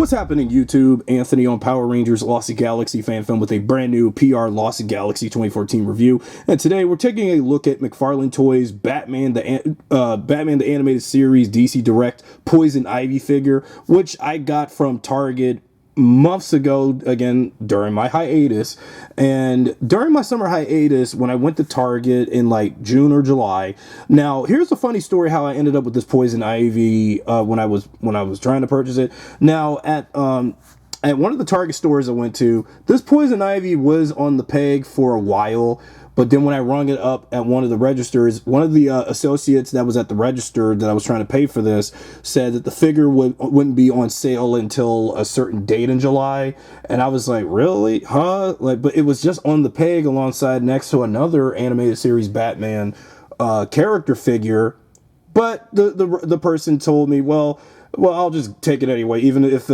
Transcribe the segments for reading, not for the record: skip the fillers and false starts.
What's happening, YouTube? Anthony on Power Rangers Lost Galaxy fan film with a brand new PRLostGalaxy 2014 review. And today we're taking a look at McFarlane Toys Batman the Animated Series DC Direct Poison Ivy figure, which I got from Target months ago, again during my hiatus. And during my summer hiatus, when I went to Target in like June or July. Now here's a funny story how I ended up with this Poison Ivy when I was trying to purchase it. Now at one of the Target stores I went to, this Poison Ivy was on the peg for a while. But then when I rung it up at one of the registers, one of the associates that was at the register that I was trying to pay for this said that the figure wouldn't be on sale until a certain date in July. And I was like, really? Huh? Like, but it was just on the peg alongside next to another animated series Batman character figure. But the person told me, well, I'll just take it anyway, even if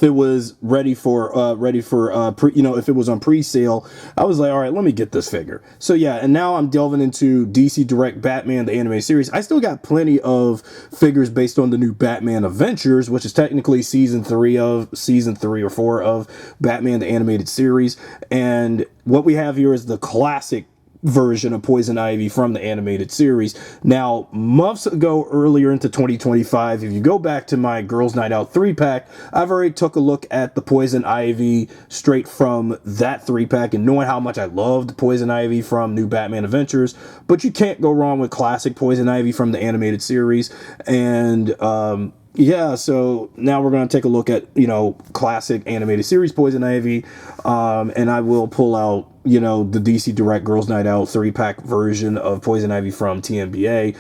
it was ready for if it was on pre-sale. I was like, all right, let me get this figure. So yeah, and now I'm delving into DC Direct Batman the Animated Series. I still got plenty of figures based on the new Batman Adventures, which is technically season 3 or 4 of Batman the Animated Series. And what we have here is the classic version of Poison Ivy from the animated series. Now, months ago, earlier into 2025, if you go back to my Girls Night Out 3-pack, I've already took a look at the Poison Ivy straight from that 3-pack, and knowing how much I loved Poison Ivy from New Batman Adventures. But you can't go wrong with classic Poison Ivy from the animated series. And yeah, so now we're going to take a look at, classic animated series Poison Ivy, and I will pull out, the DC Direct Girls Night Out 3-pack version of Poison Ivy from TNBA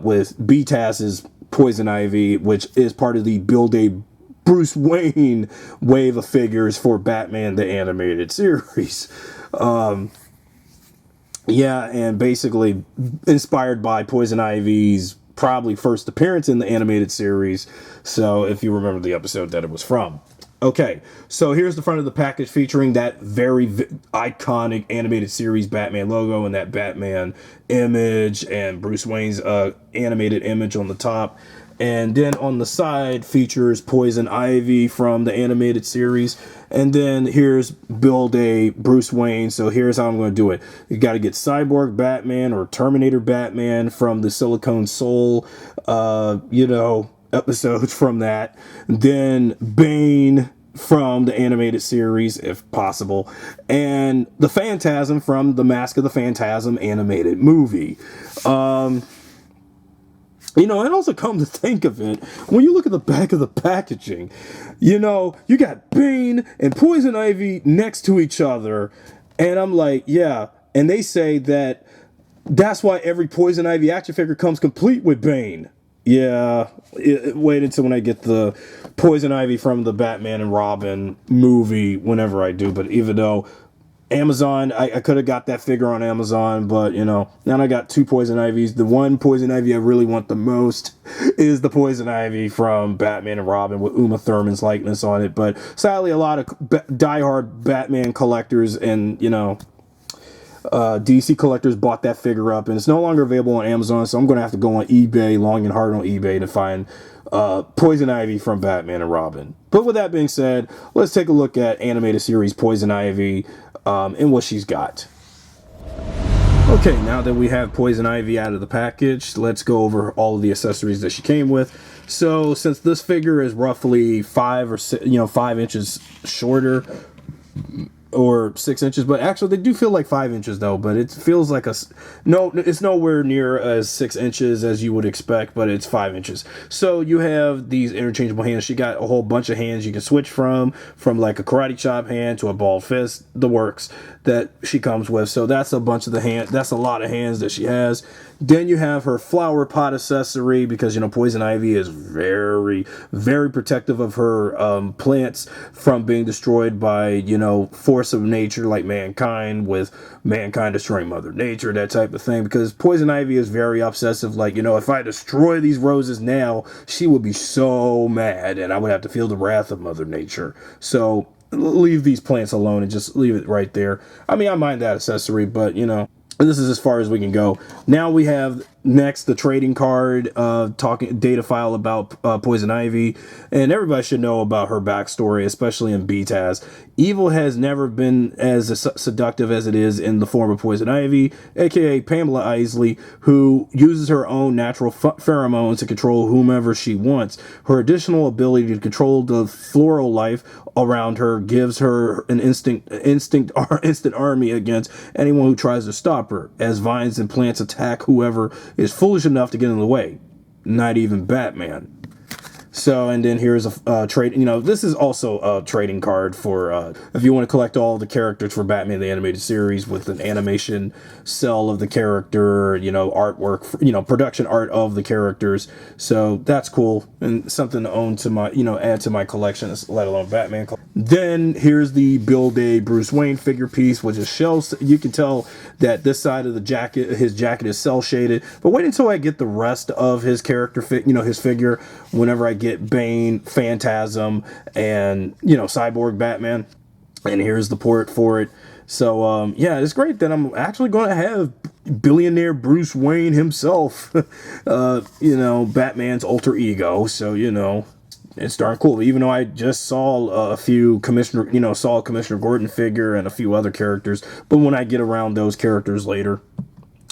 with BTAS's Poison Ivy, which is part of the Build a Bruce Wayne wave of figures for Batman the Animated Series. Yeah, and basically inspired by Poison Ivy's probably first appearance in the animated series, so if you remember the episode that it was from. Okay, so here's the front of the package featuring that very iconic animated series Batman logo and that Batman image and Bruce Wayne's animated image on the top. And then on the side features Poison Ivy from the animated series. And then here's Build a Bruce Wayne. So here's how I'm going to do it. You got to get Cyborg Batman or Terminator Batman from the Silicone Soul, episodes from that. Then Bane from the animated series, if possible. And the Phantasm from the Mask of the Phantasm animated movie. And also come to think of it, when you look at the back of the packaging, you got Bane and Poison Ivy next to each other. And I'm like, yeah. And they say that's why every Poison Ivy action figure comes complete with Bane. Yeah. Wait until when I get the Poison Ivy from the Batman and Robin movie whenever I do. But even though Amazon, I could have got that figure on Amazon, but now I got 2 Poison Ivies. The one Poison Ivy I really want the most is the Poison Ivy from Batman and Robin with Uma Thurman's likeness on it. But sadly, a lot of diehard Batman collectors and DC collectors bought that figure up, and it's no longer available on Amazon. So I'm going to have to go on eBay, long and hard on eBay, to find Poison Ivy from Batman and Robin. But with that being said, let's take a look at animated series Poison Ivy and what she's got. Okay, now that we have Poison Ivy out of the package, let's go over all of the accessories that she came with. So since this figure is roughly 5 inches shorter, or 6 inches, but actually they do feel like 5 inches though, but it feels like it's nowhere near as 6 inches as you would expect, but it's 5 inches. So you have these interchangeable hands. She got a whole bunch of hands you can switch from like a karate chop hand to a ball fist, the works that she comes with. So that's a bunch of that's a lot of hands that she has. Then you have her flower pot accessory, because Poison Ivy is very, very protective of her plants from being destroyed by force of nature, like mankind, with mankind destroying Mother Nature, that type of thing. Because Poison Ivy is very obsessive. Like, if I destroy these roses now, she would be so mad, and I would have to feel the wrath of Mother Nature. So leave these plants alone and just leave it right there. I mean, I mind that accessory, but this is as far as we can go. Now we have Next, the trading card, talking data file about Poison Ivy, and everybody should know about her backstory, especially in BTAS. Evil has never been as seductive as it is in the form of Poison Ivy, aka Pamela Isley, who uses her own natural pheromones to control whomever she wants. Her additional ability to control the floral life around her gives her an instant army against anyone who tries to stop her, as vines and plants attack whoever is foolish enough to get in the way. Not even Batman. So, and then here's a trade. This is also a trading card for if you want to collect all the characters for Batman the Animated Series with an animation cell of the character, artwork, production art of the characters. So that's cool and something to own to my, add to my collection, let alone Batman. Then here's the Build a Bruce Wayne figure piece, which is shell. You can tell that this side of the jacket, his jacket is cell shaded. But wait until I get the rest of his character, his figure. Whenever I get Bane, Phantasm, and Cyborg Batman, and here's the port for it. So yeah, it's great that I'm actually going to have billionaire Bruce Wayne himself, Batman's alter ego. So it's darn cool. Even though I just saw a few Commissioner Gordon figure and a few other characters, but when I get around those characters later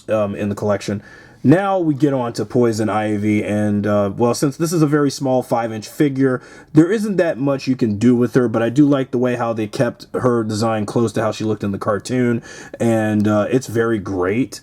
in the collection. Now we get on to Poison Ivy, and since this is a very small 5-inch figure, there isn't that much you can do with her, but I do like the way how they kept her design close to how she looked in the cartoon, and it's very great.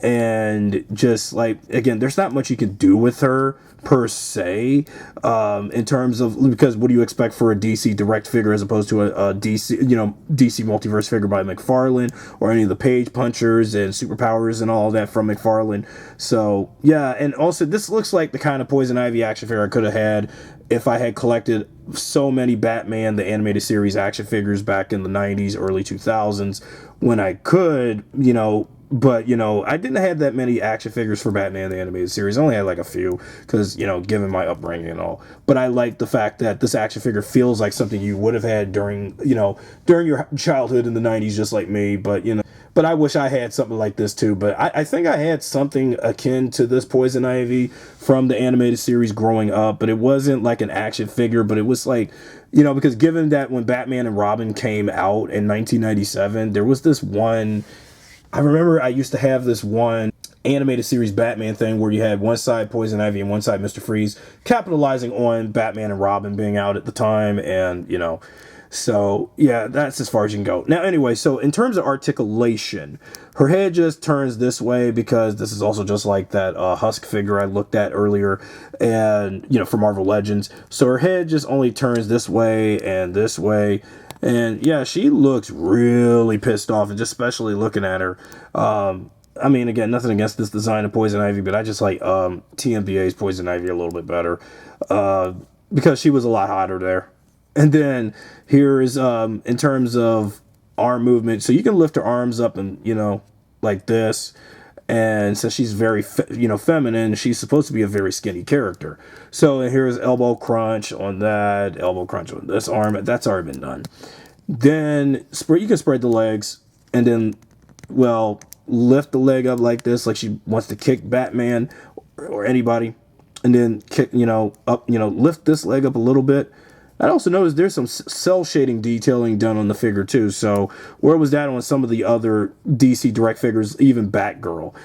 And just again, there's not much you can do with her per se, in terms of, because what do you expect for a DC Direct figure as opposed to a DC Multiverse figure by McFarlane, or any of the Page Punchers and Superpowers and all that from McFarlane. So yeah, and also this looks like the kind of Poison Ivy action figure I could have had if I had collected so many Batman the Animated Series action figures back in the 90s, early 2000s, when I could, but, I didn't have that many action figures for Batman the Animated Series. I only had a few because, given my upbringing and all. But I like the fact that this action figure feels like something you would have had during your childhood in the 90s, just like me. But I wish I had something like this too. But I think I had something akin to this Poison Ivy from the Animated Series growing up. But it wasn't like an action figure, but it was because given that when Batman and Robin came out in 1997, there was this one... I remember I used to have this one Animated Series Batman thing where you had one side Poison Ivy and one side Mr. Freeze, capitalizing on Batman and Robin being out at the time, and so yeah, that's as far as you can go. Now anyway, so in terms of articulation, her head just turns this way because this is also just like that Husk figure I looked at earlier, and for Marvel Legends. So her head just only turns this way and this way. And yeah, she looks really pissed off, and just especially looking at her. I mean, again, nothing against this design of Poison Ivy, but I just like TMBA's Poison Ivy a little bit better because she was a lot hotter there. And then here is in terms of arm movement, so you can lift her arms up and like this. And since she's very, feminine, she's supposed to be a very skinny character. So here's elbow crunch on that, elbow crunch on this arm. That's already been done. Then you can spread the legs, and then, lift the leg up like this, like she wants to kick Batman or anybody, and then kick, up, lift this leg up a little bit. I also noticed there's some cell shading detailing done on the figure too. So where was that on some of the other DC Direct figures, even Batgirl,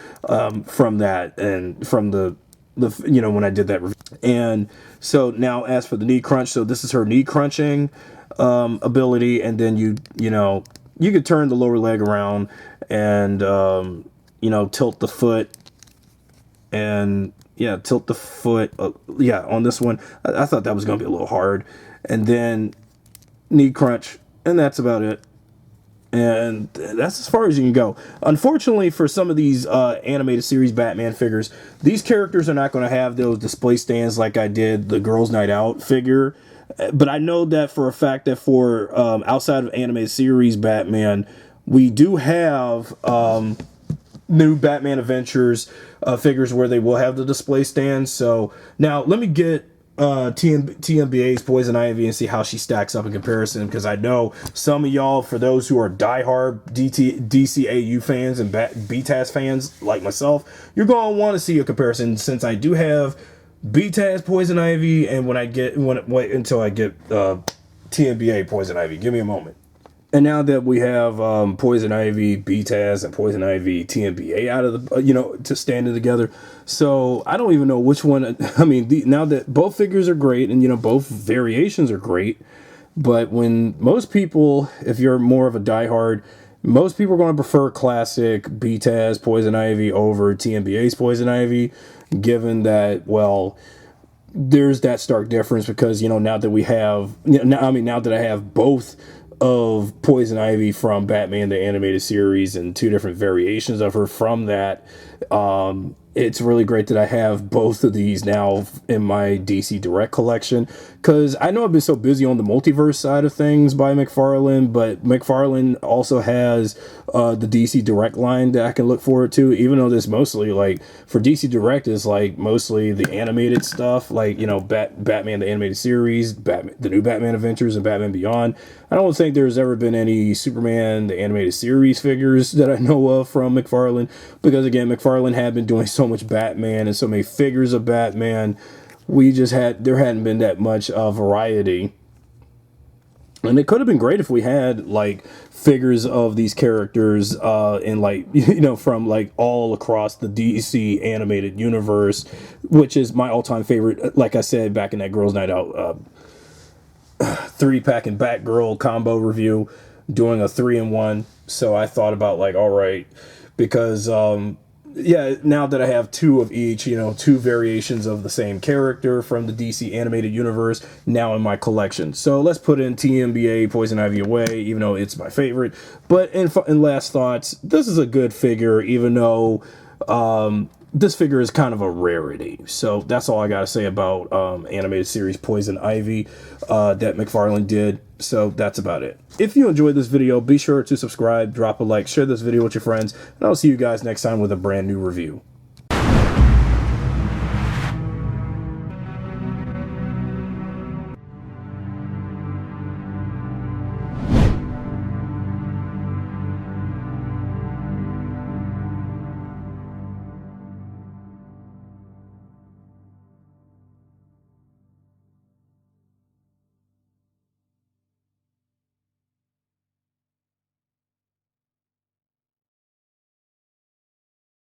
from that and from the when I did that review. And so now as for the knee crunch, so this is her knee crunching ability, and then you could turn the lower leg around and tilt the foot, and tilt the foot on this one. I thought that was going to be a little hard. And then knee crunch, and that's about it. And that's as far as you can go. Unfortunately, for some of these Animated Series Batman figures, these characters are not going to have those display stands like I did the Girls Night Out figure. But I know that for a fact that for outside of Animated Series Batman, we do have new Batman Adventures figures where they will have the display stands. So now let me get TMBA's Poison Ivy and see how she stacks up in comparison, because I know some of y'all, for those who are diehard DCAU fans and BTAS fans like myself, you're going to want to see a comparison, since I do have BTAS Poison Ivy, and wait until I get TMBA Poison Ivy. Give me a moment. And now that we have Poison Ivy, BTAS, and Poison Ivy, TMBA out of the, to standing together, so I don't even know which one. I mean, now that both figures are great, and both variations are great, but when most people, if you're more of a diehard, most people are going to prefer classic BTAS Poison Ivy over TMBA's Poison Ivy, given that, well, there's that stark difference, because now that we have, now that I have both of Poison Ivy from Batman the Animated Series and two different variations of her from that, it's really great that I have both of these now in my DC Direct collection, because I know I've been so busy on the multiverse side of things by McFarlane, but McFarlane also has the DC Direct line that I can look forward to, even though this mostly, like, for DC Direct is like mostly the animated stuff, like, Batman the Animated Series, the new Batman Adventures, and Batman Beyond. I don't think there's ever been any Superman the Animated Series figures that I know of from McFarlane, because again, McFarlane had been doing so much Batman and so many figures of Batman. There hadn't been that much variety. And it could have been great if we had like figures of these characters in like, from like all across the DC animated universe, which is my all-time favorite. Like I said back in that Girls Night Out 3-pack and Batgirl combo review, doing a 3-in-1. So I thought about, like, all right, because now that I have two of each, two variations of the same character from the DC animated universe now in my collection. So let's put in TMBA Poison Ivy away, even though it's my favorite. But in last thoughts, this is a good figure, even though this figure is kind of a rarity. So that's all I got to say about animated series Poison Ivy that McFarlane did. So that's about it. If you enjoyed this video, be sure to subscribe, drop a like, share this video with your friends, and I'll see you guys next time with a brand new review.